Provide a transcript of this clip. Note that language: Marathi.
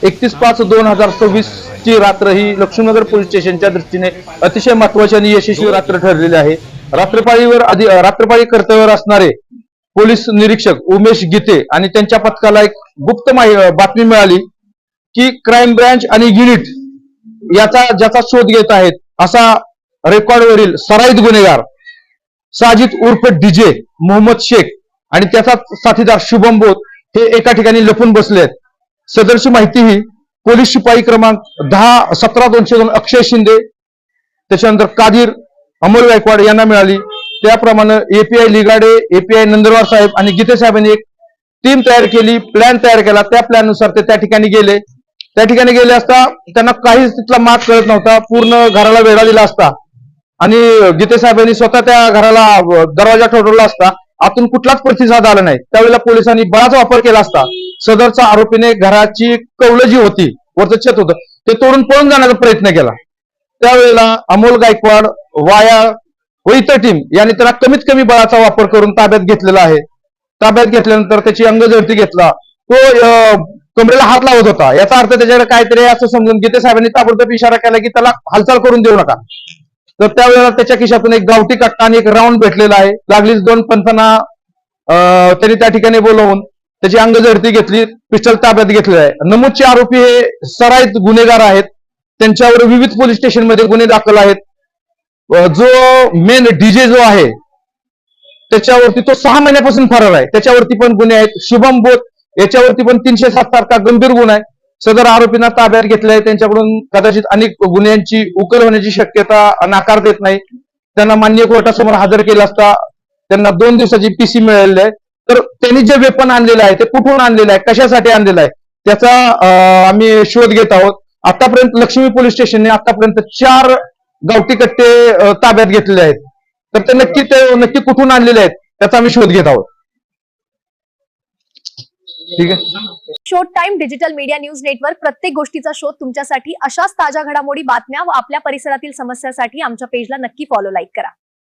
31/5/2026 ची रात्र ही लक्ष्मीनगर पोलीस स्टेशनच्या दृष्टीने अतिशय महत्वाची आणि यशस्वी रात्र ठरलेली आहे। रात्रपाळी कर्तव्यावर असणारे पोलीस निरीक्षक उमेश गीते आणि त्यांच्या पथकाला एक गुप्त बातमी मिळाली की क्राईम ब्रांच आणि युनिट ज्याचा शोध घेत आहेत असा रेकॉर्डवरील सराईत गुन्हेगार साजिद उर्फ डीजे मोहम्मद शेख आणि त्याचा साथीदार शुभम बोत हे एका ठिकाणी लपून बसलेत। सदरची माहिती ही पोलीस शिपाई क्रमांक 10-17-202 अक्षय शिंदे त्याच्यानंतर कादीर अमोल गायकवाड यांना मिळाली। त्याप्रमाणे एपीआय लिगाडे, एपीआय नंदरवार साहेब आणि गीते साहेबांनी एक टीम तयार केली, प्लॅन तयार केला। त्या प्लॅननुसार ते त्या ठिकाणी गेले। त्या ठिकाणी गेले असता त्यांना काहीच तिथला माग कळत नव्हता, पूर्ण घराला वेढा दिला असता आणि गीते साहेबांनी स्वतः त्या घराला दरवाजा ठोठवला असता, आतून कुठलाच प्रतिसाद आला नाही। त्यावेळेला पोलिसांनी बळाचा वापर केला असता सदरचा आरोपीने घराची कौलं जी होती, वरचं छत होतं ते तोडून पळून जाण्याचा प्रयत्न केला। त्यावेळेला अमोल गायकवाड, वाया व इतर टीम यांनी त्याला कमीत कमी बळाचा वापर करून ताब्यात घेतलेला आहे। ताब्यात घेतल्यानंतर त्याची अंगझडती घेतला, तो कमरेला हात लावत होता, याचा अर्थ त्याच्याकडे काहीतरी असं समजून गीते साहेबांनी ताबडतोब इशारा केला की त्याला हालचाल करून देऊ नका। तर त्यावेळेला त्याच्या खिशातून एक गावठी कट्टा आणि एक राऊंड भेटलेला आहे। लागलीच 2 पंथांना त्यांनी त्या ठिकाणी बोलवून त्याची अंगझडती घेतली, पिस्टल ताब्यात घेतलेला आहे। नमूदचे आरोपी हे सराईत गुन्हेगार आहेत, त्यांच्यावर विविध पोलीस स्टेशनमध्ये गुन्हे दाखल आहेत। जो मेन डीजे जो आहे त्याच्यावरती तो 6 महिन्यापासून फरार आहे, त्याच्यावरती पण गुन्हे आहेत। शुभम बोत याच्यावरती पण 307 सारखा गंभीर गुन्हा आहे। सदर आरोपींना ताब्यात घेतलाय, त्यांच्याकडून कदाचित अनेक गुन्ह्यांची उकल होण्याची शक्यता नाकार देत नाही। त्यांना मान्य कोर्टासमोर हजर केलं असता त्यांना 2 दिवसाची पीसी मिळालेली आहे। तर त्यांनी जे वेपन आणलेलं आहे ते कुठून आणलेलं आहे, कशासाठी आणलेलं आहे त्याचा आम्ही शोध घेत आहोत। आतापर्यंत लक्ष्मी पोलीस स्टेशनने आतापर्यंत 4 गावठी कट्टे ताब्यात घेतलेले आहेत। तर ते नक्की कुठून आणलेले आहेत त्याचा आम्ही शोध घेत आहोत। ठीक आहे। शोध time digital media news network प्रत्येक गोष्टीचा शोध तुमच्यासाठी, अशाच ताज्या घडामोडी, बातम्या व आपल्या परिसरातील समस्यासाठी आमच्या पेजला नक्की फॉलो, लाईक करा।